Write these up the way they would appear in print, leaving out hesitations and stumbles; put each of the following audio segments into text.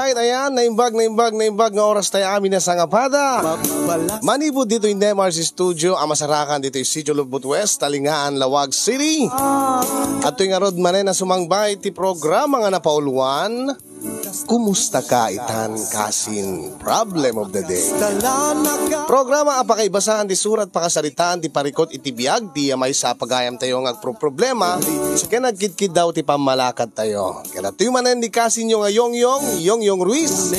Alright, ayan, naimbag nga oras tayo amin na sa ngapada. Manibod dito yung MRC Studio, ang masarakan dito yung Sitio Lubot West, Talingaan, Lawag City. At ito yung arod manen na sumangbay ti programa nga napauluan. Kumusta ka itan kasin problem of the day. Programa apakaibasahan di surat pakasaritaan di parikot iti biag di may sa pagayam tayo ng problema kaya nagkidkid daw ti pamalakad tayo. Kaya natuyo manen di kasin nyo nga Yongyong Ruiz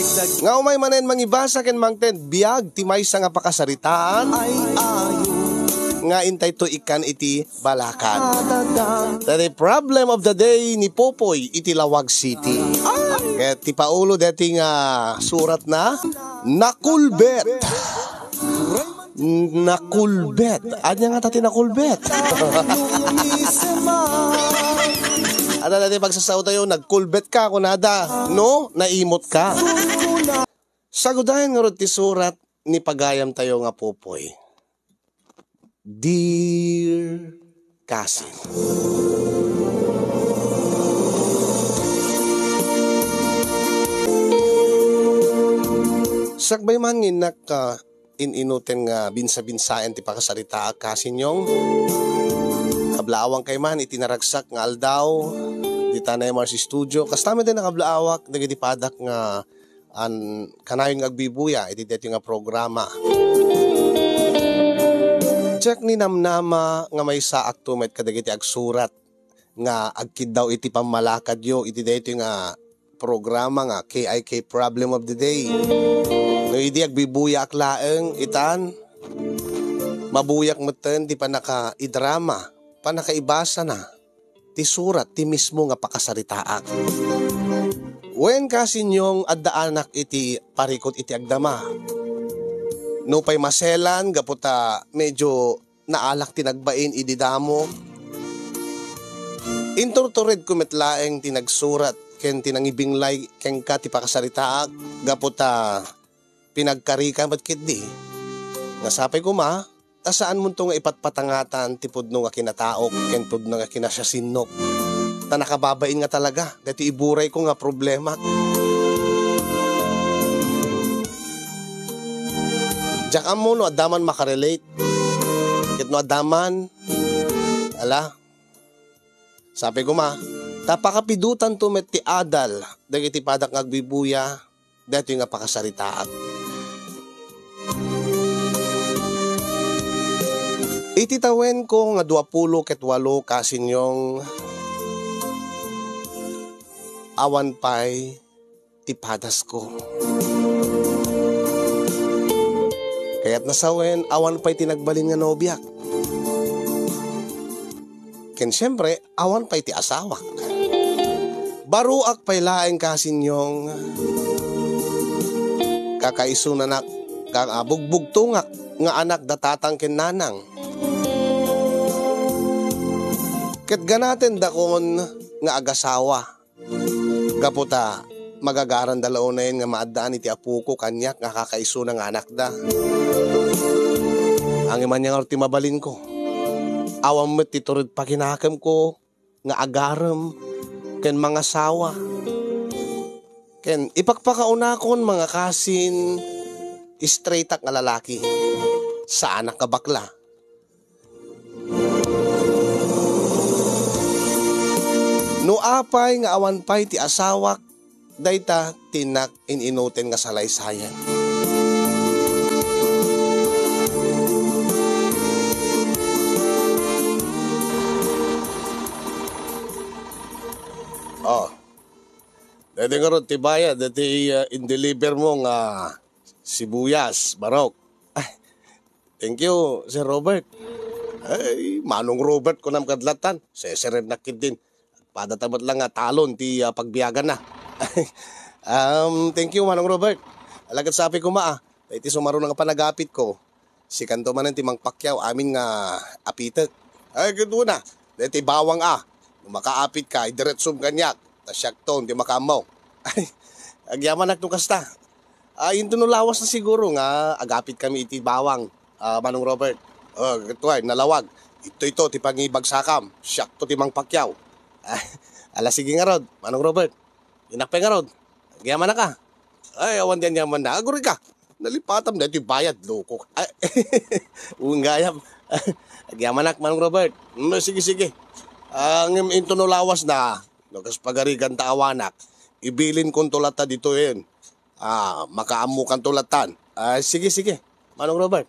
nga umay manen mangibasa ken mangten biag ti may sa nga pakasaritaan nga intay to ikan iti balakad. The problem of the day ni Popoy iti Lawag City. Kaya ti paulo dati nga surat na nakulbet. Nakulbet. Anya nga tati nakulbet. Ano natin pagsasaw tayo, nagkulbet ka kunada. No, naimot ka. Sagudayan nga ron ti surat ni pagayam tayo nga Popoy. Dear Cousin, sakbay man nginak inuten nga binsa-binsayan ti pakasarita kasin yung kablaawang kay man itinaragsak nga aldaw di tanay MRC Studio kastama din nakablaawak dagiti padak nga kanayon nga agbibuya iti dito nga programa. Check ni namnama nga may saak tumet kadagiti agsurat nga agkid daw iti pamalakad yo iti dito nga programa nga KIK Problem of the Day. No idi agbibuya aklaeng itan mabuyak meten di pa naka-idrama pa nakaibasa na ti surat ti mismo nga pakasaritaak. Wen kasin yung addaanak iti parikot iti agdama. No pay maselan, gaputa medyo naalak tinagbain ididamo. Inturtured kumetlaeng tinagsurat ken tinangibinglay ken ka ti pakasaritaak gaputa pinagkarika mat kitdi. Nasapay ko ma, saan mo nga ipatpatangatan ti pudno nga kinataok ken pudno nga kinasyasinok. Ta nakababain nga talaga, dati iburay ko nga problema. Diyan mo no adaman makarelate. Kit no adaman ala. Sabi ko ma, tapakapidutan to met ti adal dagiti padak ngagbibuya dito nga pakasaritaak. Ititawen ko nga 20 ket 8 kasin yung awan pay ti padas ko. Kaya't nasawen, awan pa'y tinagbalin nga nobyak. Ken siyempre, awan pa'y ti asawak. Baruak pa'y laeng kasin yung kakaisunanak, bugbugtungak nga anak datatang ken nanang. Ket ganaten dakon nga agasawa. Kaputa, magagaran dalaon na yun nga maadaan iti apuko kanyak nga kakaiso ng anak da. Ang iman niya nga ti mabalin ko. Awam met titurod pa kinakam ko nga agaram ken mga sawa. Ken ipakpakaunakon mga kasin straight nga lalaki sa anak ka bakla. No apay nga awan pay ti asawak dayta tinak inuten nga salaysayan. Oh. Dati nga ron tibaya, dati in-deliver mo nga sibuyas, barok. Ay, thank you, Sir Robert. Ay, manong Robert ko nam kadlatan. Seseren nakid din. Padatamat lang nga talon ti pagbiyagan na. Thank you, Manong Robert. Alagad sabi ko iti sumaro nga panagapit ko. Si kanto man ti Mang Pacquiao, amin nga apitek. Ay, gado na. Dati bawang makaapit ka, idiretsum kanyak. Tasyak ton, di makamaw. Ay, agyaman nung kasta. Yung tunulawas na siguro nga, agapit kami iti bawang, Manong Robert. Ito ay, nalawag. Ito, ti pangibagsakam. Siyak to ti Mang Pacquiao. Ala, sige nga rod, Manong Robert. Inakpe nga rod. Agyaman na ka. Ay, awan din yaman na. Aguri ka. Nalipatam na ito bayad, loko. Ay, ungayam. Agyaman Manong Robert. Sige. Ang intuno lawas na. Nakas pagarigan ta awanak. Ibilin kong tulata dito yun. Makaamukan tulatan. Sige. Manong Robert.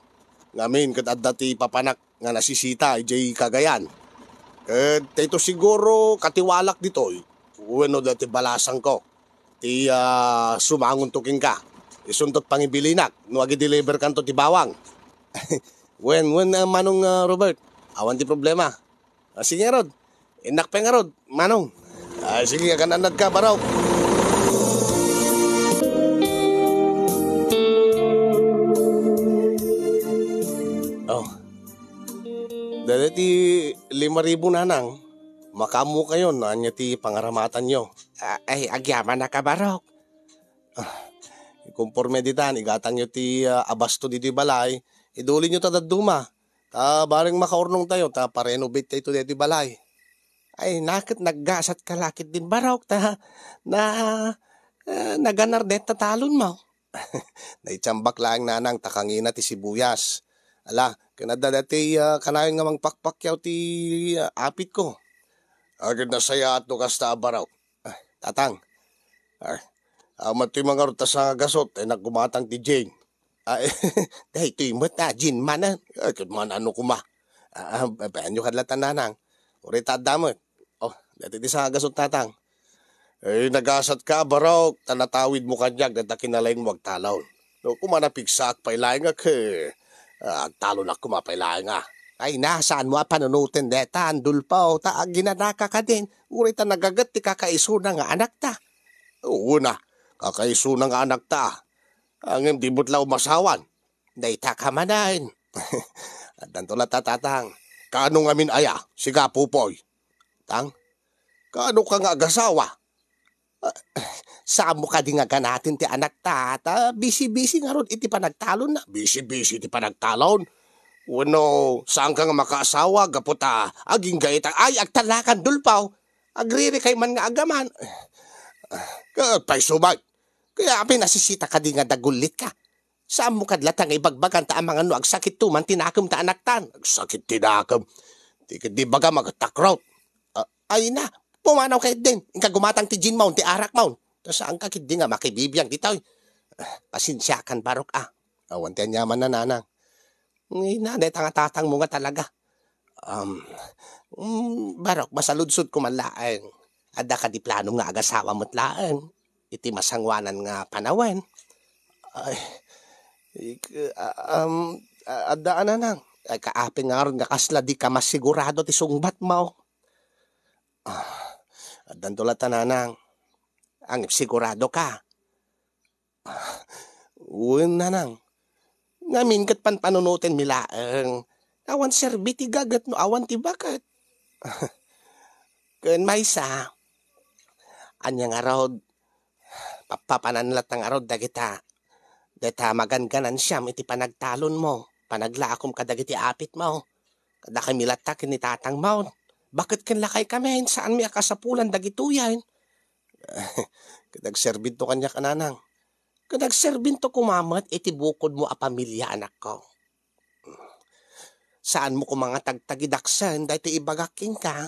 Ngamin kat dati papanak nga nasisita, ijay Cagayan. Ito siguro katiwalak dito. Uweno dati balasang ko. Ti sumangon tuking ka. Isuntot pangibilinak. Nuwagi deliver kanto ti bawang. when Manong Robert. Awan ti problema. Sige nga rod. Inak pa nga rod. Manong. Sige kananad ka baraw. Oh. Dali ti 5,000 nanang. Makamu kayo na niya ti pangaramatan nyo. Ay, agyaman na ka, Barok. Kumporme ditan, igatang nyo ti abasto dito balay. Iduli nyo tadaduma. Baring makaurnong tayo, parenovate tayo dito balay. Ay, nakit naggasat kalakit din, Barok. Naganar det tatalon mo. Naitsambak lang nanang takangina ti sibuyas. Ala, kanada dati kanayon nga mangpakpakyaw ti apit ko. Agad na saya at nukas ta baraw. Tatang. Mati mga ruta sa gasot. Nagkumatang ti Jane. Dahil ito yung mata. Jin manan. Kaya man ano kuma. Payan nyo kadlatan nanang. Urita damot. Dati ti sa gasot tatang. Nagasat ka baraw. Tanatawid mo kanyag. Data kinalain mo agtalaw. Kumanapigsak pa ilaing agtalo na kumapailaing Ay, nasaan mo panunutin deta, andul pa o ginanaka ka din. Urita nagagat ti kakaiso na nga anak ta. Oo na, kakaiso na nga anak ta. Ang dibot lao masawan. Dayta ka manain. At nantulat tatatang, kaano nga min aya, siga pupoy. Tang, kaano ka nga agasawa? Saan mo ka di nga ganatin ti anak ta? Busy nga ron, iti panagtalon na. Busy ti panagtalon. Wano, saan ka nga makaasawa, gaputa, aging gaita, ay, agtalakan dulpaw, agriri kay man nga agaman. Pay subay, kaya pinasisita ka di nga dagulit ka. Saan mo kadlatang ibagbagan ta ang mga no, agsakit tuman, tinakam ta anaktan. Agsakit tinakam, di baga magtakraut. Ay na, pumanaw kayo din, ingka gumatang ti gin maun, ti arak maun. Saan ka kid di nga makibibiyang ditaw. Pasinsyakan Barok Awan tiyan yaman na nanang. Nanay tatang mo nga talaga. Barok, masaludsod ko man laeng. Ada ka di plano nga agasawa mo't laeng. Iti masangwanan nga panawen. Ay, adaan na nang. Ay, kaapin nga ron nga kasla di ka masigurado ti sungbat mo. Adan tulad nanang. Ang sigurado ka. Uwin nanang. Ngamin kat panunutin milaang. Awan serbiti gagat no awan ti bakat. Kun may sa. Anya nga rod. Papananlat ng arod dagita. Deta maganganan siyam iti panagtalon mo. Panaglakom ka dagiti apit mo. Kada kami latak ni tatang mo. Bakit kan lakay kami? Saan mi akasapulan dagituyan? Kadagserbin to kanya kananang. Kadagserbin to kumamat, iti bukod mo a pamilya anak ko. Saan mo kumanga tagtagidaksan, dahil iti ibagaking ka.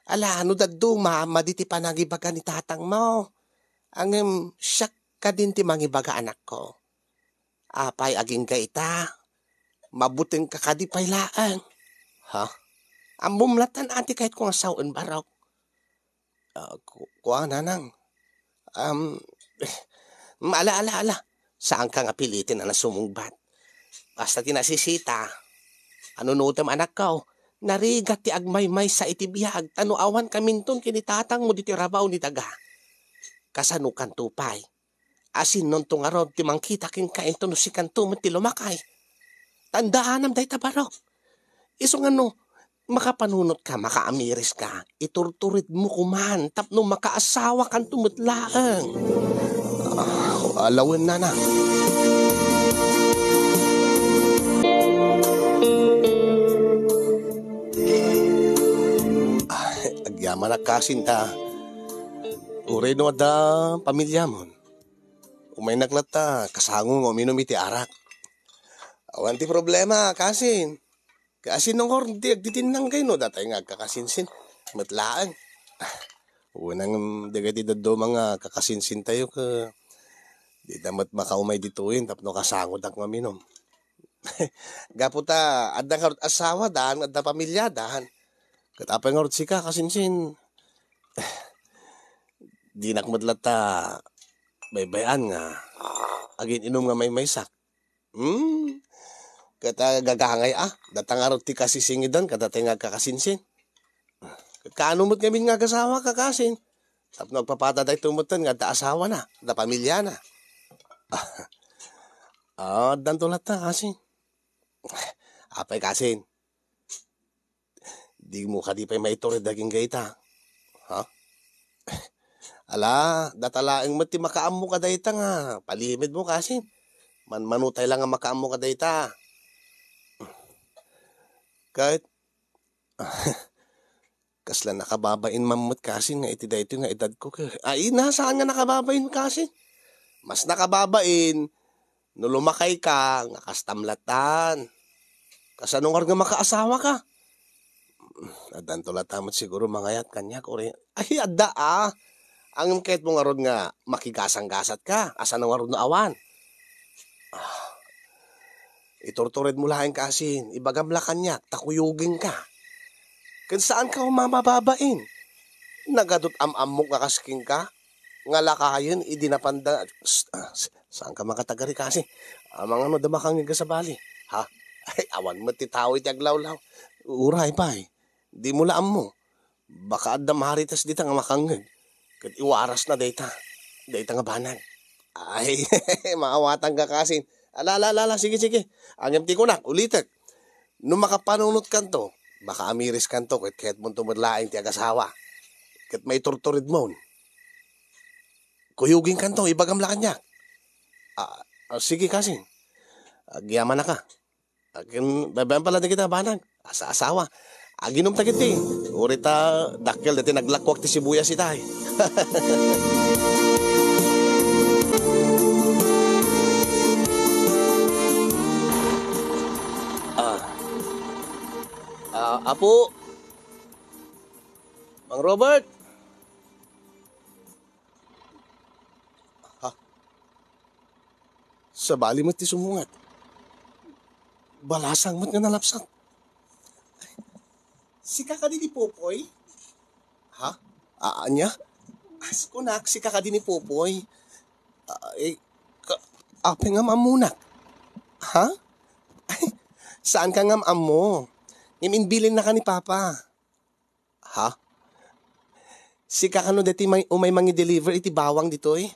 Ala, ano daduma, maditi pa nagibaga ni tatang mo. Ang siyak ka din ti mangibaga anak ko. Apay aging ka ita, mabuting kakadipaylaan. Ha? Ang bumlatan ati kahit kung asawan Barok. Kuha nanang. Ala. Saan ka nga pilitin na nasumungbat? Basta tinasisita. Ano nutam anak ko? Narigat ti agmay-may sa itibiyag. Tanuawan kaminton kinitatang mo diti rabaw ni taga. Kasanukan tupay. Asin nun tungarod ti mangkita king kainto no si kanto mo ti lumakay. Tandaanam day Barok. Iso nga no, makapanunot ka, makaamiris ka, iturturid mo kuman, tapno makaasawa kang tumutlaang. Alawin na. Agyaman na kasinta. Uray no ada pamilya mo. umay naglata, kasangong uminom iti arak. Awan ti problema, kasin. Kasin nung hordi, agditinang kayo, no? Datay nga kakasinsin. Matlaan. Unang digay do mga kakasinsin tayo ka. Di damat makaumay dituin, tapno kasangod ang uminom. Gaputa, adang karot asawa daan, adang pamilya daan. Katapay nga rot sika, kasinsin. Di nakmadlata, baybayan nga. Agin inom nga may sak. Kata gagangay datang arot ti kasisingidon, kadatay nga kakasinsin. Kaanumot kami nga kasawa kakasin. Tap nagpapataday tumutan nga da asawa na, da pamilya na. Dantulat na kasin. Apay kasin. Di mo ka di pa'y maiturid daging gaita. Ha? Ala, datalaing mati makaammo ka dayta nga. Palimid mo kasin. Manutay lang nga makaammo ka dayta. Kahit kasla nakababain mamut kasin nga iti dayto nga edad ko. Ay, nasaan nga nakababain kasin? Mas nakababain no lumakay ka nga kastamlatan. Kasanong nga makaasawa ka? Adan tulatamot siguro mangayat kanya ko rin. Ay, adda ang kahit mong arod nga makigasang-gasat ka. Asan ang arod na awan? Iturtured mo lahat kasin. Ibagam la kanya. Takuyugin ka. Kan saan ka mababain? Nagadot am-amok kakasking ka? Nga lakayon, idinapanda. Saan ka makatagari kasi? Amang ano, damakang nga sa bali. Ha? Ay, awan mo titawid yaglawlaw. Uray pa eh. Di mo laam mo. Baka adda maharitas dita nga makangag. Kat iwaras na data. Data nga banag. Ay, maawatan ka kasin. Ala, sige. Ang empty ko na, ulitek. Nung makapanunot kanto, baka amiris kanto, kahit mo tumadlaing ti agasawa. Kahit may turturid mo. Kuyugin kanto, ibagam la kanya. Sige kasin. Agyaman na ka. Babayan pala na kita banag. Asa-asawa. Aginom ta kiti. Urita dakkel dati naglakwak ti sibuyas itay. Apo. Mang Robert. Ha? Sa bali mo ti sumungat. Balasang mo't nga nalapsat. Sika ka din ni Popoy? Ha? Anya? Kunak, sika ka din ni Popoy. Ape nga mamunak. Ha? Ay, saan ka nga mo? Iminbilin na ka ni Papa. Ha? Sika ka no dati umay mangi deliver iti bawang dito eh.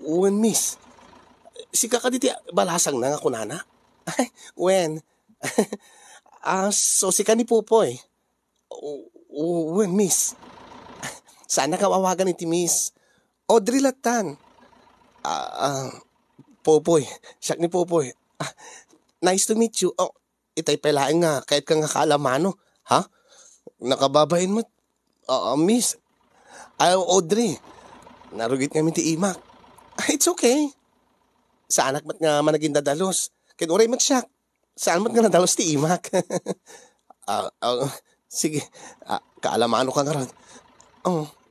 Uwan miss. Sika ka diti balasang na nga kunana. Ay, when? So sika ni Popoy. Uwan miss. Sana kawawagan iti miss. Audrey Latan. Popoy. Siyak ni Popoy. Nice to meet you. Itay palaing nga. Kahit ka nga kaalamano. Ha? Nakababain mo. Miss. Audrey. Narugit kami ti Imak. It's okay. Sa anak mat nga managing dadalos. Kaya uray magsyak. Saan mat nga nadalos ti Imak? Sige. Kaalamano ka nga ron.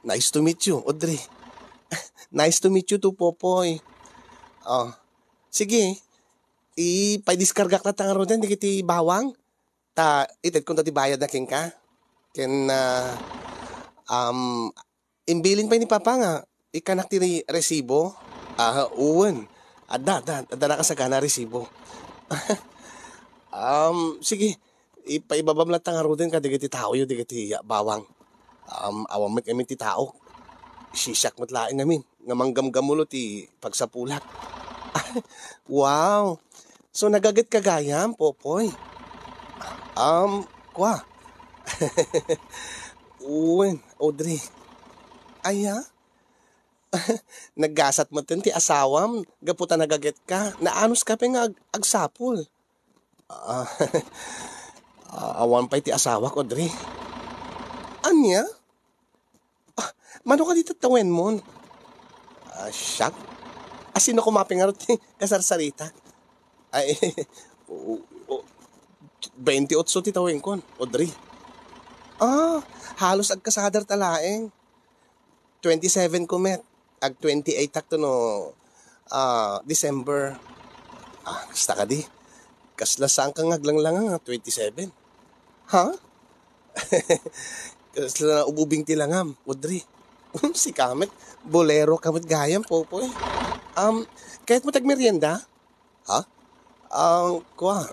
Nice to meet you, Audrey. Nice to meet you too, Popoy. Sige. Ipay-diskargak na tanga ron din, di kiti bawang. Ited kung ti bayad na king ka. Imbilin pa ni Papa nga, ikanak ti resibo. Uwan. Ada na kasagana resibo. Sige. Ipaibabam lang tanga ron din ka, di kiti tao yun, di kiti bawang. Awamit kami ti tao. Sisyak matlaing namin. Ngamanggam-gamulo ti pagsapulat. Wow. So nagagat kagayam, Popoy. Kwa. Uwen, Audrey. Aya? Naggasat mo ti asawam. Gaputa nagagat ka. Naanos ka pa nga agsapol. Awan pa'y ti asawak, Audrey. Anya? Mano ka dito tawen mo? Siyak? Sino kumaping nga rin kasarsarita? Ay, 28 titawin kon, Audrey. Halos agkasadar talaeng. 27 ko met. Ag 28 takto no December. Kasta ka di. Kasla saan ka ngaglang-lang nga 27. Ha? Kasla na ububing tilangam, Audrey. Si Kamet, bolero kamot gayam, popoy. Kahit mo tagmerienda? Ha? Kuha.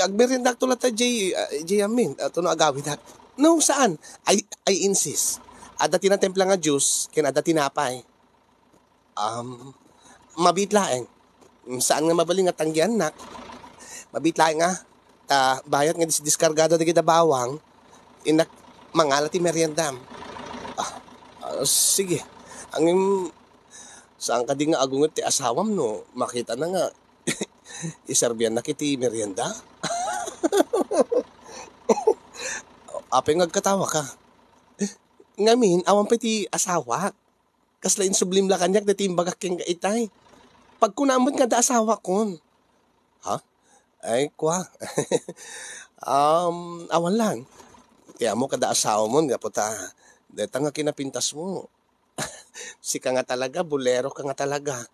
Agmerienda to lata Jay Amin. Ito no agawid hat. No, saan? I insist. Ada tinatempla nga juice, kinada tinapay. Mabitlaeng. Saan nga mabaling nga tanggian nak? Mabitlaeng nga. Bayat nga diskargado na kita bawang. Inak mangalat ti meriendam. Sige. Saan ka di nga agungot ti asawam no? Makita na nga. Iserbian na kiti merienda. Apeng agkatawa ka. Ngamin, awan pa ti asawa. Kaslain sublim la kanyak na timbagak keng gaitay. Pag kunamot nga da asawa kon. Ha? Ay, kwa. Awan lang. Kaya mo kada asawa mo, nga puta. Deta nga kinapintas mo. Si ka nga talaga, bolero ka nga talaga.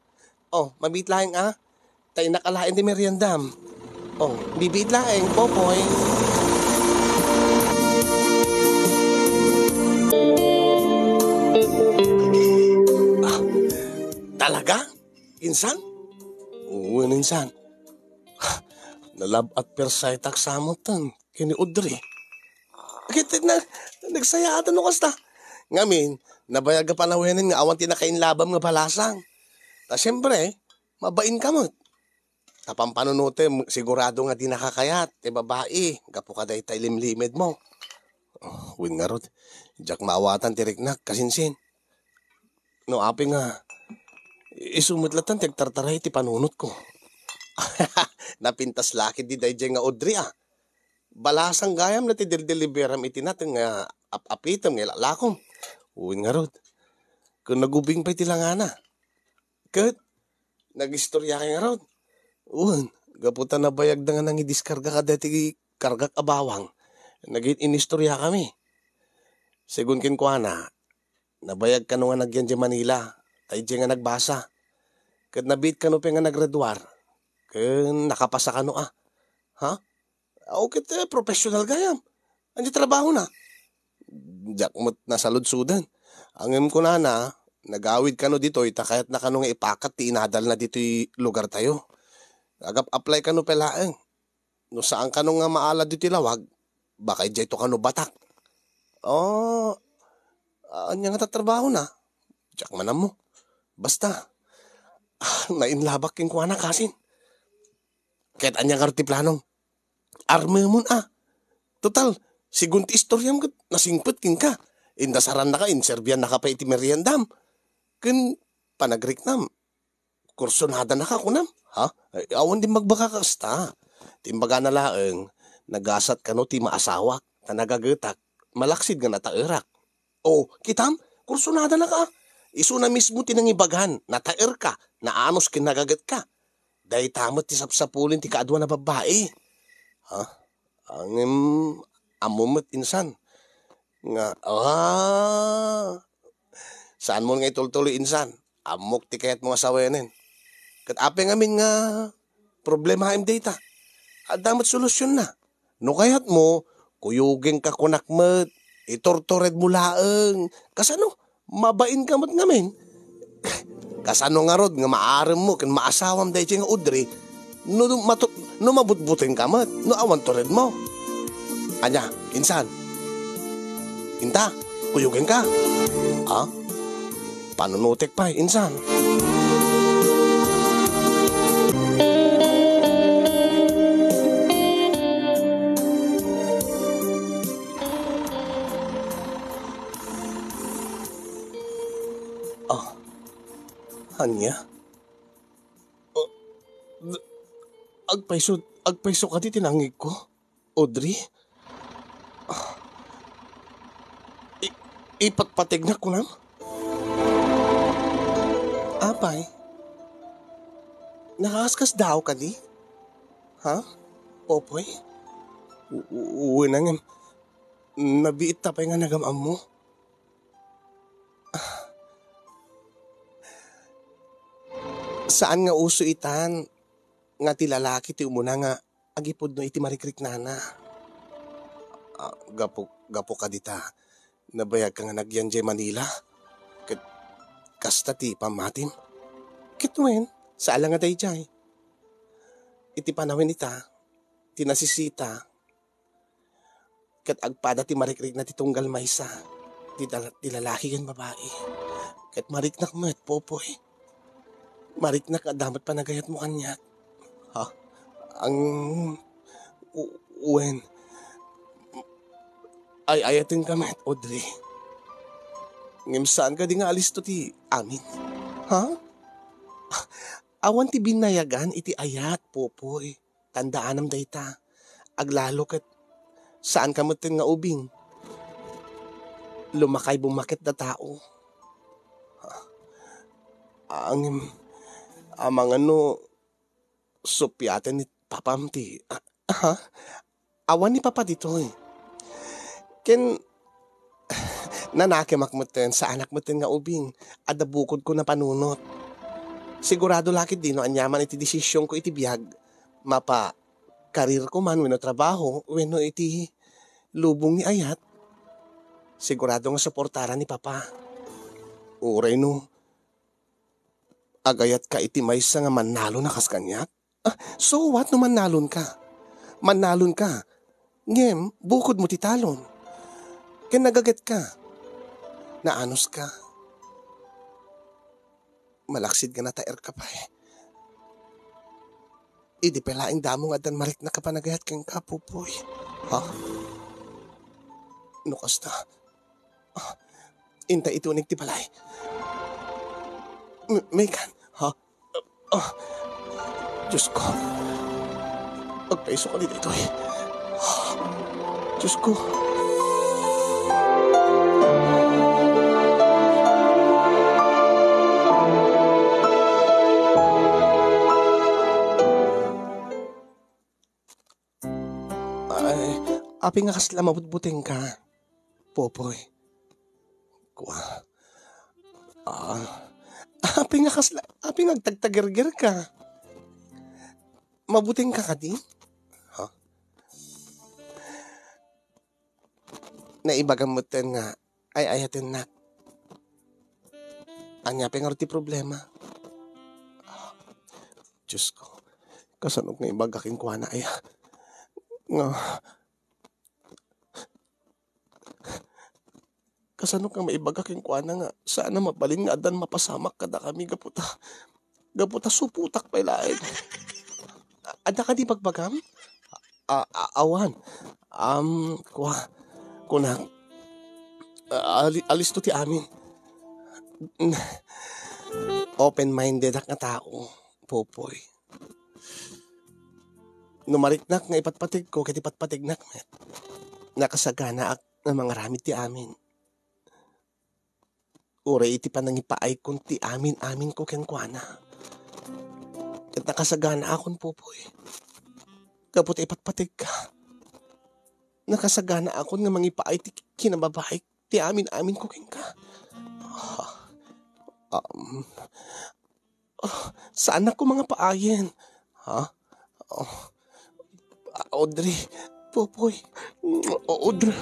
Mabitlaeng tayo nakalain di meriendam. Bibitlaeng, popoy. Talaga? Insan? Oo, insan. Nalab at persay taksamotan. Kini Audrey. Kita nagsaya ata no kasta. Ngamin, nabayag ka panawenin nga awan tinakainlabam nga balasang. Ta siyempre, mabain ka mo. Tapampanunute, sigurado nga di nakakayat. Babae, gapo ka day tay limlimed mo. Win nga rod. Diyak maawatan tiriknak, kasinsin. No, api nga. Isumutlatan, tagtartaray ti panunot ko. Napintas laki di day nga Audrey Balasang gayam na ti deliberam iti natin nga apitam nga lalakom. Uwin nga rod. Kung nagubing pa iti langana. Kat, nag-istorya kay nga rod. Uwan, gaputan na bayag na nga nang idiskarga ka dati kargak abawang. Nag-inistorya kami. Segun kinkwana, nabayag ka no nga nagyan di Manila. Tayo di nga nagbasa. Kat nabit ka no pa nga naggraduar. Kat nakapasa ka no Ha? Okay, professional gayam. Andi trabaho na. Diyak mo't nasa ludsudan. Ang ko na nagawid ka no dito, kahit na ka no nga ipakat, ti inadal na dito lugar tayo. Agap-apply ka no pelaeng. No saan ka no nga maala dito lawag, baka ito ka no batak. Anya nga tatrabaho na. Diyak manam mo. Basta, nainlabak king kuha na kasin. Kahit anya nga ti planong. Arme mo Total, sigunti istoryam ka, nasingput king ka. Indasaran na ka, inserbian na ka pa iti meriendam. Kin, panagriknam. Kursonada na ka kunam. Ha? Awan din magbaka kasta. Timbaga na laeng, nagasat ka no ti maasawak, na nagagatak, malaksid nga natairak. Kitam, kursonada na ka. Iso na mismo tinangibaghan, natair ka, naanos kinagagat ka. Dahil tamot ti sapsapulin ti kaadwa na babae. Ha? Amumot insan. Nga, saan mo nga itultuloy insan? Amok ti kayat mga sawenin. Kat ape ngamin nga problema im data. At damat solusyon na. No kayat mo, kuyugeng ka kunakmet, itortored mo laeng. Kasano, mabain ka mat ngamin. Kasano nga rod, nga maarem mo, kan maasawam dahil nga Audrey, no mabutbutin ka mat, no awan tored mo. Anya, insan. Inta, kuyugeng ka. Ha? Panunutik pa, insan. Anya? Agpaiso ka di tinangig ko, Audrey? Ipagpatig na ko lang? Apay, nakaskas daw ka di? Ha? Popoy? Uwi na nga. Nabiit tapay nga nagamam mo. Saan nga uso itan? Nga ti lalaki ti umuna nga agipod no iti marikrik nana. Gapo ka dita. Nabayag ka nga nagyan jay Manila. Kasta ti pamatim. Kitwen, saan nga day jay. Iti panawin ita, tinasisita. Kat agpada ti marikrik na ti tunggal maysa. Ti lalaki kan babae. Kat mariknak mo at popoy. Mariknak damat panagayat mo kanyat. Ha? Ang uwen. Ay ayatin kami at Audrey. Ngimsaan ka di nga alis to ti amin. Ha? Awan ti binayagan iti ayat, popoy. Tandaan am dayta. Aglalo kat saan ka matin nga ubing. Lumakay bumakit na tao. Amang ano, supyatan ni papam ti. Awan ni papa dito eh. Ken, nanakimak mo ten sa anak mo ten nga ubing. Adabukod ko na panunot. Sigurado lakit di no anyaman iti desisyon ko iti biyag. Mapa, karir ko man, weno trabaho, weno iti lubong ni ayat. Sigurado nga suportaran ni papa. Uray no, agayat ka iti maysa nga manalo na kas kanyat. So what no manalon ka? Manalon ka. Ngem, bukod mo ti talon. Ken nagagat ka. Naanos ka. Malaksid ka na taer ka pa eh. Idi pelaing damong adan marik na kapanagayat kang kapupoy. Ha? Nukas na. Inta itunig ti balay. Megan, ha? Diyos ko. Pagpaiso ka dito eh. Diyos ko. Ay, api nga kasla mabutbuting ka. Popoy. Kuha. Api nga agtagtagirgir ka. Mabuting ka ka di? Ha? Naibagamutin nga ay ayatin na. Anya nga ti problema. Diyos ko. Kasanok nga ibagaking kuha na ay. Nga. Kasanok nga maibagaking kuha na nga. Sana mabalin nga adan mapasamak kada kami gaputa. Gaputa suputak pa ilain. Ada ka di magbagam? Awan. Kuha. Kunang. Alis to ti amin. Open-minded ak nga tao. Popoy. Numariknak nga ipatpatig ko ket ipatpatignak met. Nakasagana ak nga mga ramit ti amin. Uray iti panangipaay kun ti amin ko ken kuana. Ket nakasagana akon popoy. Kapot ipatpatig ka. Nakasagana akon nga mangipaay ti kinababaik ti amin ko ken ka. Saan ako mga paayen? Ha? Audrey, popoy. Audrey.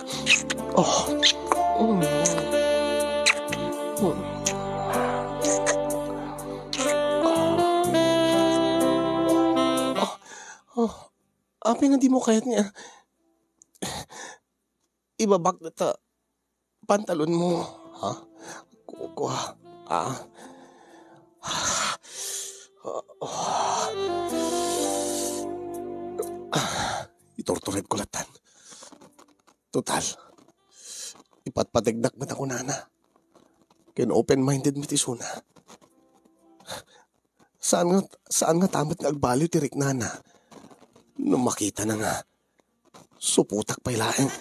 Api nga di mo kayat nga. Ibabak na ta pantalon mo. Ha? Kuha. Itortured ko latan. Total. Ipatpatignak met ako nana. Ken open-minded met isuna. Saan nga tamat nga agbaliw ti Riknana? Nung makita na nga, suputak pa ilaeng.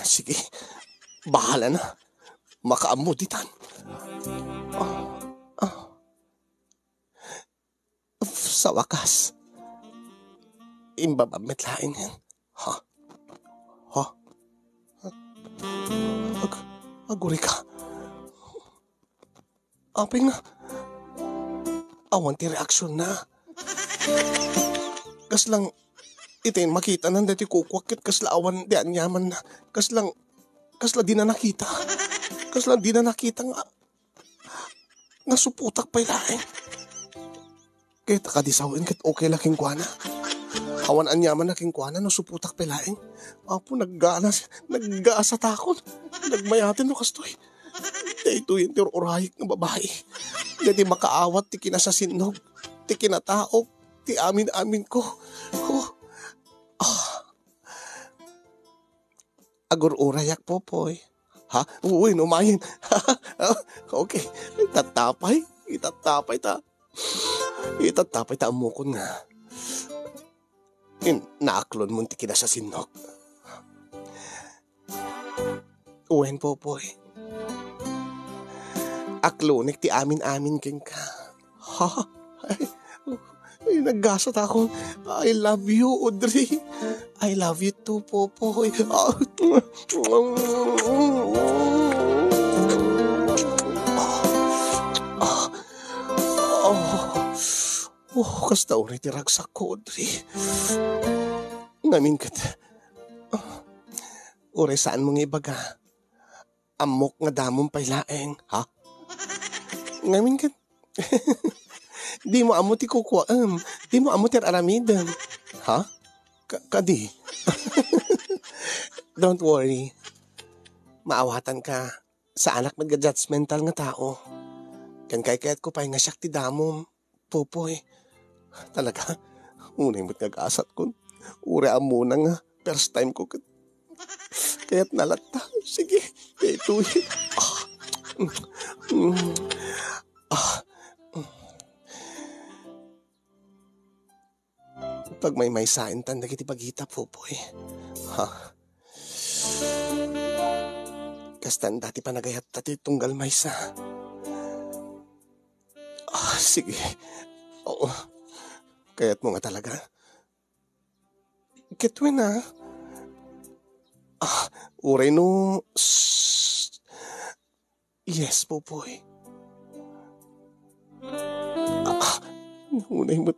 Sige, bahala na. Makaamoditan. Sa wakas, imbababmet lain yan. Ha? Aguri ka. Aping na. Awan ti reaksyon na. Kas lang, itin makita nan dati kukwakit kas awan di anyaman na. Kas lang di na nakita. Kas lang di na nakita nga. Nasuputak pa ilaing. Kaya takadisawin kat okay laking kuana. Awan anyaman na king kuana no suputak pa ilaing. Apo naggaasa takot. Nagmayatin no kastoy. Ito yung tirurahik ng babae. Hindi makaawat ti kinasasinog. Ti kinataok. Ti amin-amin ko. Agur-urayak popoy. Ha? Uy, numayin. Okay. Itatapay ta. Itatapay ta amukon nga. Naaklon mo ti kinasasinog. Uwen popoy. Aklonik ti amin-amin king ka. Ha? Ay, naggasat ako. I love you, Audrey. I love you too, Popoy. Kasta ulit iragsak ko, Audrey. Ngamin kat. Ure saan mong ibaga? Amok nga damong pailaeng, ha? Ngamin kat. Di mo amo ti kukuam. Di mo amo ti aramidam. Ha? Kadi. Don't worry. Maawatan ka sa anak magka-judgmental nga tao. Kan kayat ko pa nga siyak ti damom. Popoy. Talaga. Unay mo't nag-asat ko. Ure amo na nga. First time ko. Kaya't nalata. Sige. Ito yun. Pag may sain tan na kiti pagita, Popoy. Ha? Kastan dati pa nagayat tati tunggal may sa. Sige. Oo. Kaya't mo nga talaga. Kitwin na. Uray no. Yes, Popoy. Unay mo,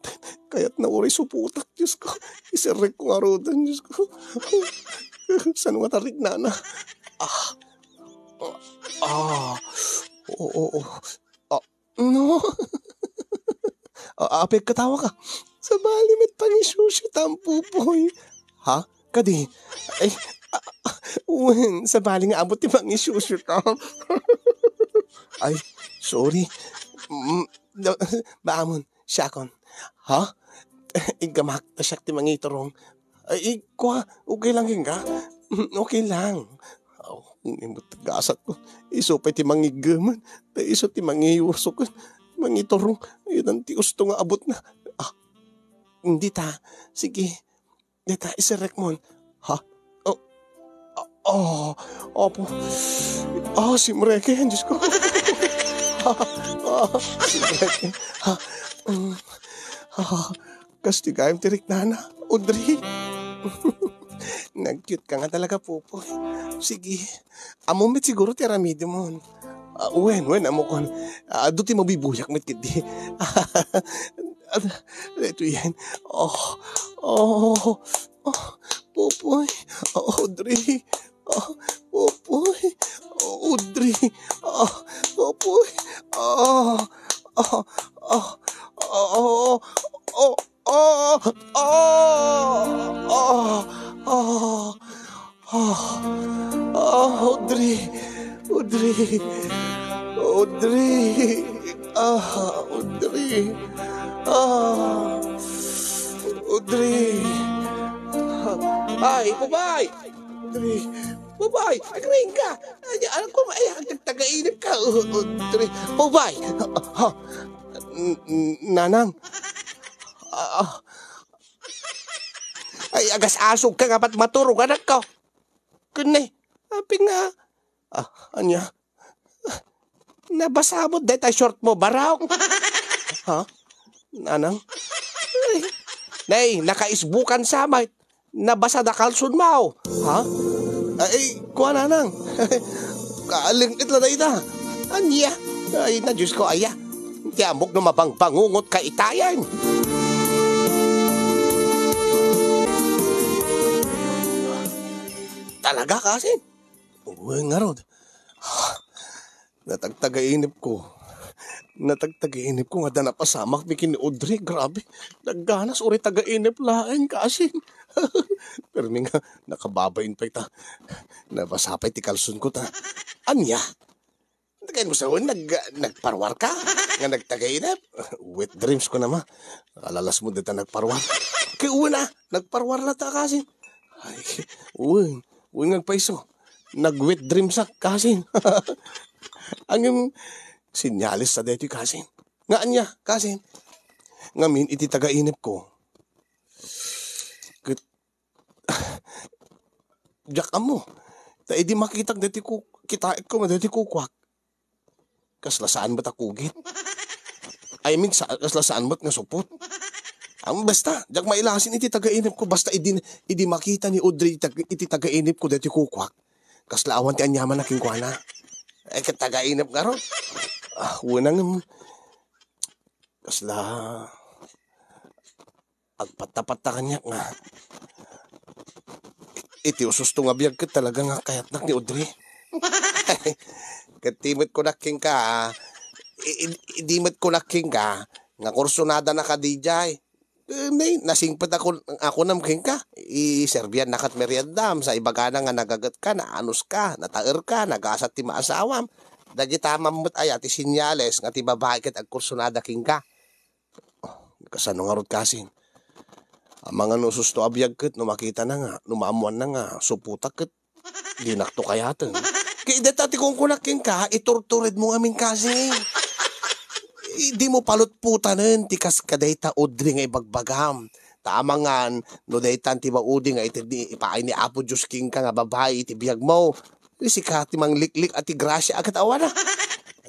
kaya't na oray suputak, Diyos ko. Isirek ko nga rodan, Diyos ko. Saan nga tarik na na? Oo. No. Apek katawa ka. Sa balimit pang isusyo tampupoy. Ha? Kadi? Ay, sa bali nga abot ti pang isusyo tam. Ay, sorry. Baamon. Siyakon, ha? Igamak na siyak ti mangitorong. Ay, kwa, okay lang ka? Okay lang. Imot gasat ko. Iso pa ti mangigaman. Iso ti mangiyusok. Mangitorong. Ayun ang ti gusto nga abot na. Hindi ta. Sige. Hindi ta, isirek mo. Ha? Opo. Si Mreke, Diyos ko. Si Mreke. Kasti kayong tirik na, Audrey. Nag-cute ka nga talaga, Popoy. Sige. Amumit siguro ti aramide mo. Wen, amo kon. Duti mabibuyak mit kiti. Ito yan. Popoy. Audrey. Popoy. Audrey. Popoy. Audrey. Ay, Popay! Popay, agring ka! Alam ko, tagainip ka. Popay! Nanang. Ay, agas-asog ka nga ba't maturog anak ko? Kunay, aping nga. Anya? Nabasa mo, dahil tayo short mo, baraw. Ha? Nanang? Nay, nakaisbukan sa may nabasa da kalsun mo. Ha? Ay, kuha na nang. Kaalingit na ita. Anya? Ay, na Diyos ko, aya. Tiamok na mabangbangungot ka itayan. Talaga kasi? Uy, nga rod. Natagtagainip ko. Natagtagainip ko nga na napasamak ni kini Audrey. Grabe. Nagganas uri tagainip laing kasi. Pero nga, nakababain pa ita. Napasapay ti kalsun ko ta. Anya? Nagkain mo sa nagparwar ka? Nga nagtagainip? Wet dreams ko naman. Alalas mo dito nagparwar. Kaya uwi na, nagparwar na ta kasi. Ay, uwi ngagpaiso. Nag-wet dreams sa kasi. Ang yung sinyalis sa dito kasi. Nga anya kasi. Ngamin iti tagainip ko. Diyak mo. Ta edi makitag dito ko, kita ko dito ko kwak. Kaslasaan ba't akugit? I mean, kaslasaan ba't nga supot? Ang basta, diyak mailasin iti tagainip ko. Basta idi makita ni Audrey iti tagainip ko dito ko kwak. Kaslaawan ti anyaman aking kuana. Ay katagainip nga ron. Unang kasla agpatapat na kanyak nga. Iti ususto nga biyag ka talaga nga kayat nak ni Audrey. Katimit ko naking ka. Idimit ko naking ka. Nga kursonada na ka DJ. Nasingpad ako namking ka. I-serbian nakat meriendam. Sa ibagana nga nagagat ka, naanos ka, nataer ka, nagasat ti maasawam. Dagi tamam mo't ay ati sinyales nga ti babae kat agkursonada king ka. Kasano nga rod kasin. Ang mga nususto abiyag kat, numakita na nga, numamuan na nga, suputak kat, di nakto kayatan. Kaya dati kung kunaking ka, iturtured mo aming kasi. Di mo palutputanen, tikas ka dayta Audrey nga ibagbagam. Tamangan, no daytan ti maudi nga ipaay ni Apo Diyos king ka nga babae, iti biyag mo. Si Kati mang liklik at igrasya agad awa na.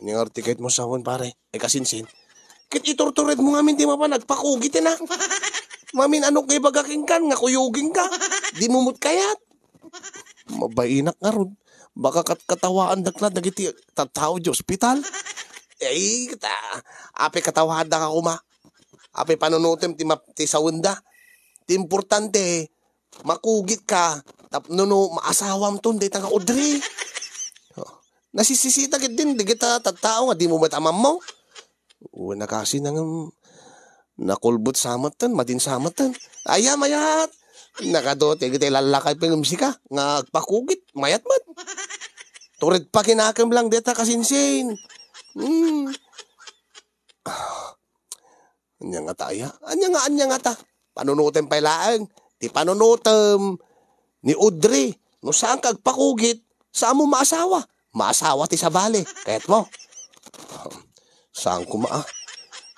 Ano yung artiket mo sawon pare? Kasinsin. Kit iturtured mo ngamin, di mo pa nagpakugit na. Mamin ano kay bagaking kan, nga kuyuging ka. Di mo mut kayat. Mabainak nga ron. Baka katawaan dakla dagiti tataw di ospital. Ape katawaan da ka kuma. Ape panunutem ti sawunda. Ti importante, makugit ka. Tapno maasawam ton, dita nga Audrey. Nasisisita git din, di kita tatao nga, di mo matamam mo. Una kasi nang nakulbot samatan, madin samatan. Ayam, mayat. Nakadote, kita lalakay pangumsika. Nga pakugit, mayat mat. Turid pa kinakam lang deta kasinsin. Anya nga taya? Anya nga ta? Panunutem pa ilaan. Ti panunutem ni Audrey. No saan kagpakugit? Saan mo maasawa? Maasawa ti sabali. Kahit mo. Saan ko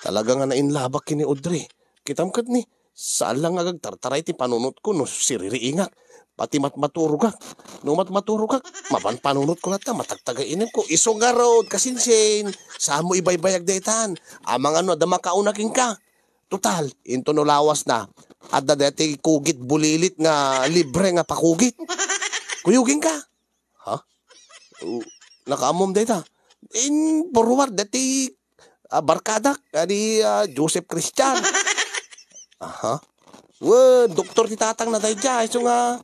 Talaga nga nainlabak kini Audrey. Kitamkat ni. Saan lang agagtartaray ti panunot ko no siririingak. Pati matmaturugak. No matmaturugak. Mapan panunot ko nata. Matagtagainin ko. Isogarod. Kasinsin. Saan mo ibaybayag daytan? Amang ano. Adama kaunaking ka. Total. Into no lawas na. At dati kugit bulilit nga libre nga pakugit. Kuyugin ka. Ha? Nakaamom dayta. In forward dati barkadak. Adi Joseph Christian. Aha. Doktor ti tatang na tayo dyan. So nga.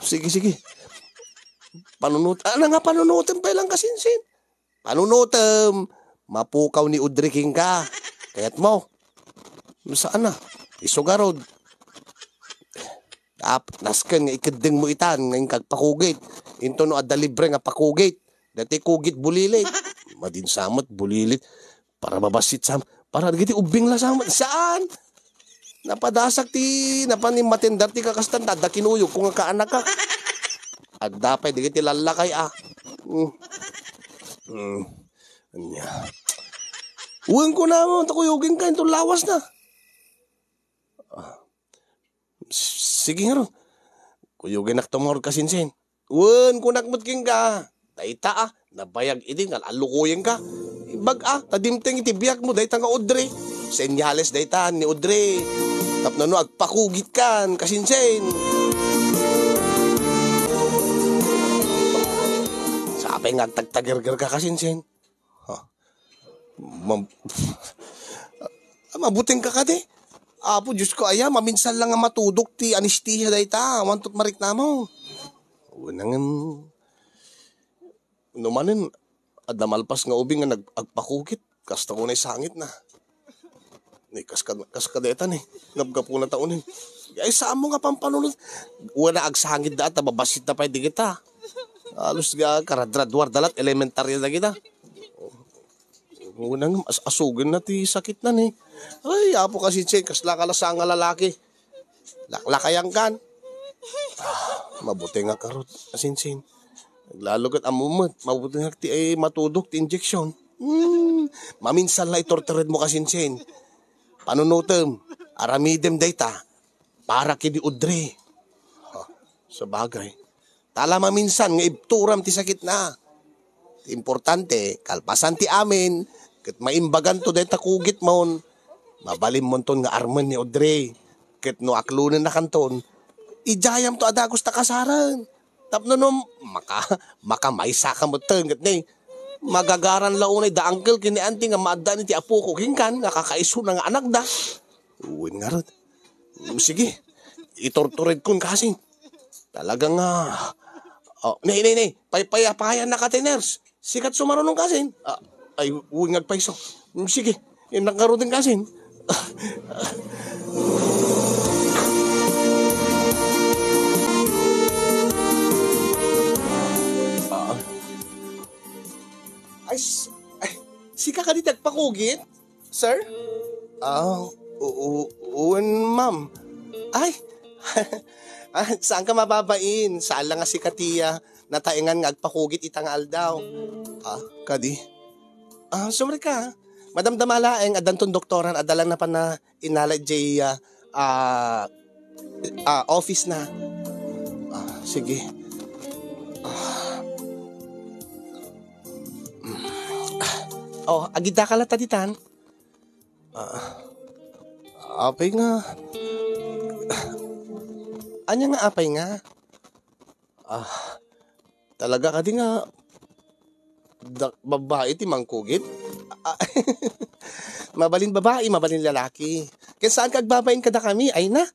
Sige. Panunutem pa lang kasinsin. Panunutem. Mapukaw ni Audrey king ka. Kaya't mo. Saan na? Isugarod. Nasken nga ikadeng mo itan. Ngayon kagpakugit. Into no adda libre nga pakugit. Dati kugit bulilit. Madinsamot bulilit. Para mabasit sam. Para giti ubing la samot. Saan? Napadasak ti. Napanimatindar ti kakastanda. Da kinuyog kung kaanak ka. Agdapay. Di giti lalakay Anya. Uwing ko na mo. Takuyugin ka. Ito lawas na. Sige nga ron. Kuyugin nak tumor kasinsin. Uwing ko nakmutking ka. Taita Nabayag iti nga. Alukuyin ka. Ibag tadimteng iti biyak mo. Dahil nga Audrey. senyales dayta ni Audrey. Tapno no agpakugit kan kasinsen. Sapay nga agtagtagirgir ka kasinsen. Mabuting ka de. Apo, Diyos ko, aya, maminsan lang nga matudok ti anistiya dayta. Wantot marik na mo. Unang, numanin, adamalpas nga ubing nga nagpakukit. Kasta ko na sangit na. Ni kaskadetan eh. Nabgapo na taonin. Ay, saan mo nga pampanunod? Una agsangit da at nababasit na pa di kita. Alos nga karadradwar dalat, elementarya na kita. Unang asugin na ti sakit na ni. Ay, apo kasi Chen, kasla ka nga lalaki. Laklakayang kan. Mabuti nga karot, asin-sin. Lalo kat amumot, mabuti nga ti ay matudok ti injection. Maminsan lang itortered mo kasin-sin. Panunutem, aramidem dayta, para kidi Audrey. Sa bagay. Tala maminsan nga ibturam ti sakit na. Importante, kalpasan ti amin, kat maimbagan to dayta kugit mon. Mabalim mo ton nga arman ni Audrey. Kat no aklunan na kanton, ijayam to adagos ta kasaran. Tapno no, makamaysa ka mo ten, kat ni, magagaran launay da uncle kini anti nga maaddan ti apo ko kingkan, nga kakaiso na nga anak da. Uwin nga ron. Sige, itortured kun kasi. Talagang nay, payapayan na ka teners. Sikat sumarunong kasin. Ay, uwing agpaiso. Sige, yung nakaroon kasin. Ay, sika ka di tagpakugit, sir? Uwan, ma'am. Ay, saan ka mababain? Saan lang nga si Katiya nataingan nga agpakugit itang aldaw. Kadi? Sumri ka. Madam Damalaeng, adanton doktoran, adalang na pa na inalay jay office na. Sige. Agida ka lang taditan. Apay nga. Anya nga apay nga? Talaga ka di nga babae ti mangkugit? Mabalin babae, mabalin lalaki. Kaya saan kagbabain kada kami? Ay na,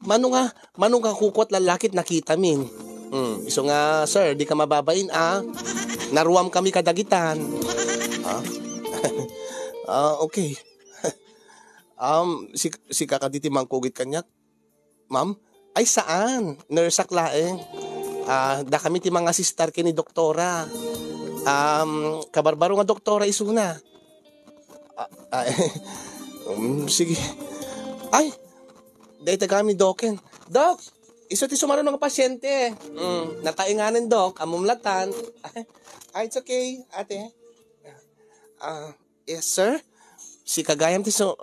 manong ka kukot lalakit nakita min. Iso nga, sir, di ka mababain naruam kami kadagitan. Okay. Si kakaditi mangkugit kanyak, ma'am? Ay saan? Nursak laeng. Da kami ti mga sister kini doktora. Kabarbaro nga doktora isuna. Sige. Ay, dahil kami doken. Dok, iso ti sumaro ng pasyente. Natainganan, Dok. Amumlatan. Ay, it's okay, ate. Yes, sir? Si kagayam ti so...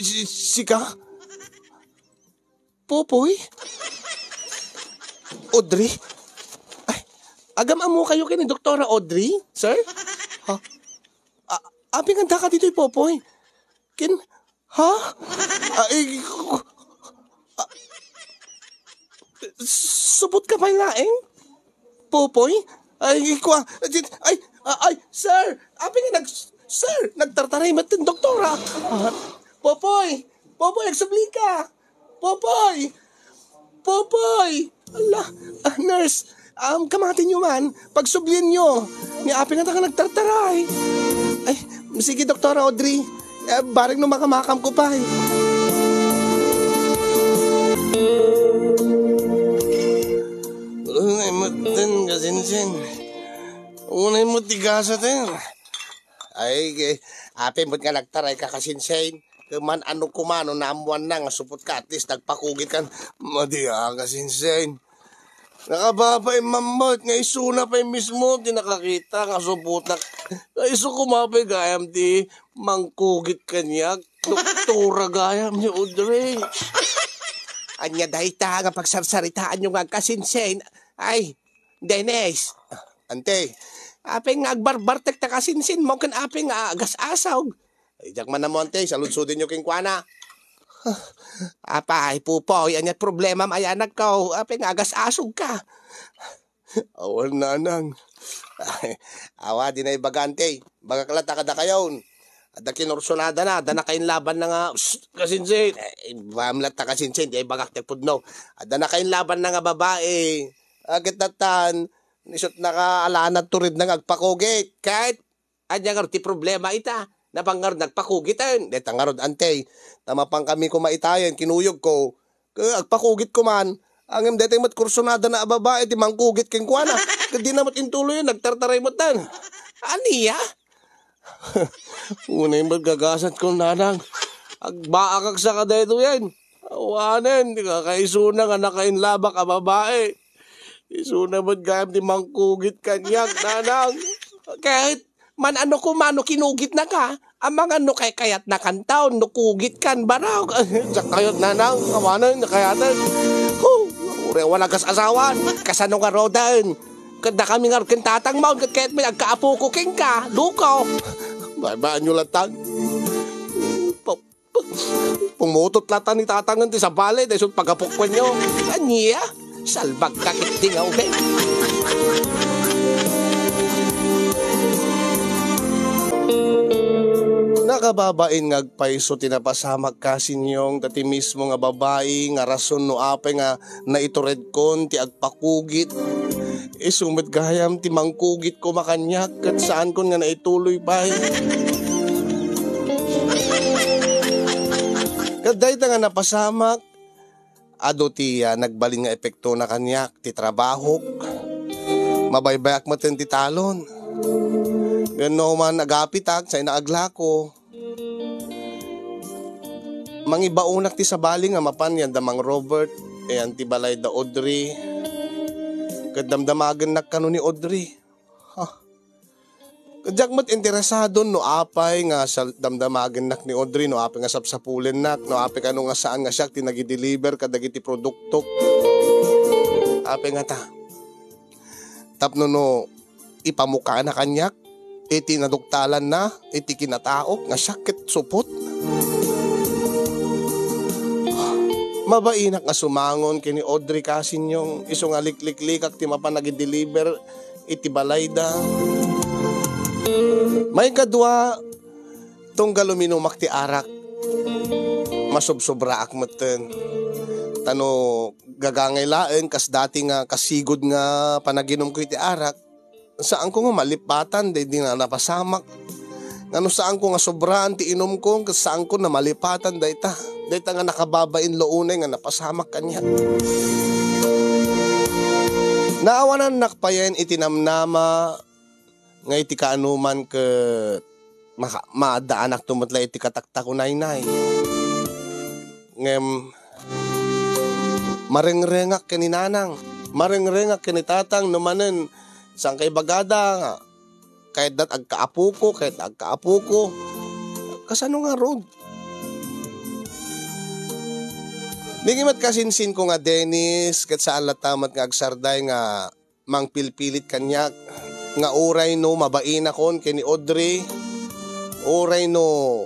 Si ka? Popoy? Audrey? Ay, agam amo kayo kini Doktora Audrey, sir? Abi nga ka dito'y Popoy. Subot ka pa laeng? Popoy? Sir! Abi nga sir, nagtartaray matin, doktora. Popoy! Popoy, nagsubli ka! Popoy! Ala, nurse, kamatin nyo man, pagsublian nyo. Ni Api nga ka nagtartaray. Ay, sige, Doktora Audrey. Baring no makamakam ko pa eh. Unay mo din, kasinsin. Unay mo tigasatin. Ay, Api mo't nga nagtaray ka kasinsin. Kaman ano kumano naamuan na nga supot ka at least nagpakugit kan. Madiya kasinsin. Nakababay mamot nga isuna pa mismo di nakakita nga supot na. Iso kumapay gayam di mangkugit kanya. Doktora gayam ni Audrey. Anya dahita nga pagsarsaritaan nyo nga kasinsin. Ay, Dennis. Ante, Apeng nga agbarbartek ta kasinsin mo kan apeng nga agas-asaw. Ay, jak man na mo ante, saludsudin nyo king kuana. Apay, pupoy, anyat problema mayanak ko. Apeng nga agas-asog ka. Awan na nang. Awa, di na ibagante. Baga kalata kada kayon. At na kinorsunada na, na kain laban na nga, kasinsin. Bamlat ta kasinsin, di ay bagak tepudno. At na kain laban na nga babae. Agit natan, nisot na ka alanat turid na agpakugit. Kahit, anya nga ti problema ita. Napangar nagpakugitan. Deta nga rod ante. Tamapang kami kumaitayan, kinuyog ko. Agpakugit ko man. Ang deta mat kursunada na babae, ti mangkugit king kuana. Hindi namat intuloy yun, nagtartaray mo tan. Aniya? Una yung magagasat ko nanang. Agbaakag sa kada ito yan. Awanan, kakaisuna nga nakainlabak a babae. Isuna mo't gayam di mangkugit kanyak, nanang. Kahit man ano kumano kinugit na ka, ang mga no kay kayat na kantaon, no kugit kan baraw. Sa kayot nanang, awanan, nakayatan. Ure, wala kas asawan, kasano nga rodan. Kada kami nga kintatang maun, kahit may agkaapo ko king ka, lukaw. Babaan nyo latang. Pumutot latan ni tatangan ti sa balay, dahil pagkapukwan nyo. Anya, salbag kakit di nga ulit. Nakababain nga agpaiso tinapasamag kasinyong dati mismo nga babae nga rason no apay nga naitured kon ti agpakugit. Sumit gayam ti mangkugit ko makanyak kat saan kon nga naituloy pa. Kaday ta nga napasamak ado ti nagbalin nga epekto na kanyak ti trabaho. Mabaybayak mo ti talon. Gano man nagapitak sa inaagla ko. Mangibaunak ti sabali nga mapan yan damang Robert. Ti balay da Audrey. Kadamdamagan nakano ni Audrey. Kadyak mat interesado no apay nga sa damdamagan nak ni Audrey. No apay nga sapsapulen nak. No apay kano nga saan nga siya tinagi-deliver kadagiti produkto. Apay nga ta. Tapno no ipamuka na kanyak. Iti naduktalan na, iti kinataok, nga sakit supot. Mabainak nga sumangon kini Audrey kasinyong iso nga likliklikak ti mapanagi-deliver iti balayda. May kadwa tong galuminumak ti arak. Masubsobra akmeten. Tano gagangay laeng kas dati nga kasigod nga panaginom ko iti arak. Saan ko nga malipatan, di na napasamak. Ngano saan ko nga sobraan ti inom ko, saan ko na malipatan, dayta nga nakababain loonay nga napasamak kanya. Naawanan nakpayen itinamnama, nga iti kaanuman ke maadaanak tumatla iti kataktakunay-nay. Ngem, marengrengak kaninanang, marengrengak kanitatang numanen, sang kay bagada nga, kahit dat agkaapo ko, kasano nga road? Nigimat kasinsin ko nga Dennis, kat saan latamat nga agsarday nga mangpilpilit kanyak, nga uray no mabain akon kini Audrey, uray no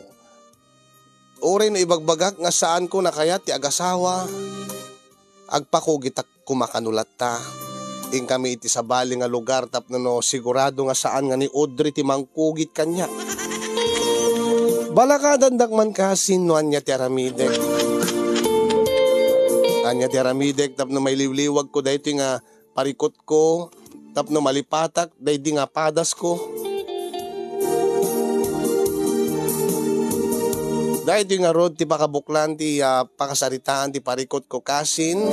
ibagbagak nga saan ko nakayat ti agasawa, agpakugitak kumakanulat ta. Ting kami iti sa bali nga lugar tapno no sigurado nga saan nga ni Audrey ti mangkugit kanya. Balakadan dakman kasin no anya ti aramidek. Anya ti aramidek tapno may liwliwag ko dahito nga parikot ko tapno malipatak dahito nga padas ko. Dahito nga rod ti pakabuklan ti pakasaritaan ti parikot ko kasin.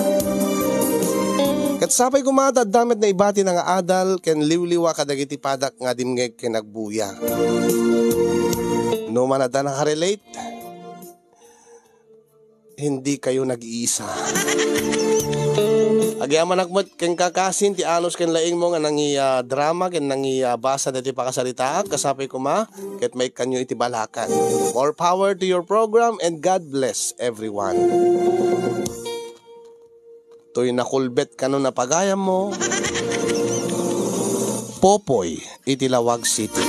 Kat sapay kumata damit na ibati na nga adal ken liwliwa kadagiti padak nga dimngeg ken nagbuya. No man ada nakarelate, hindi kayo nag-iisa. Agyaman nagmat ken kakasin ti anos ken laing mo nga nangi drama ken nangi basa dati pakasarita kasapay kuma ket may kanyo iti balakan. More power to your program and God bless everyone. To'y nakulbet ka no napagayam mo. Popoy, iti Lawag City.